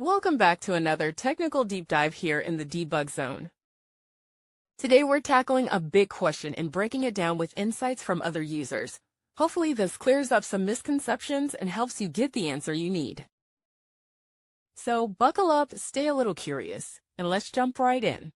Welcome back to another technical deep dive here in the debug zone. Today we're tackling a big question and breaking it down with insights from other users. Hopefully this clears up some misconceptions and helps you get the answer you need. So buckle up, stay a little curious, and let's jump right in.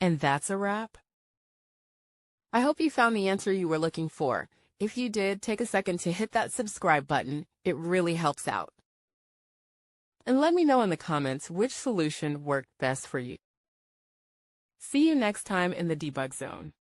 And that's a wrap. I hope you found the answer you were looking for. If you did, take a second to hit that subscribe button. It really helps out. And let me know in the comments which solution worked best for you. See you next time in the debug zone.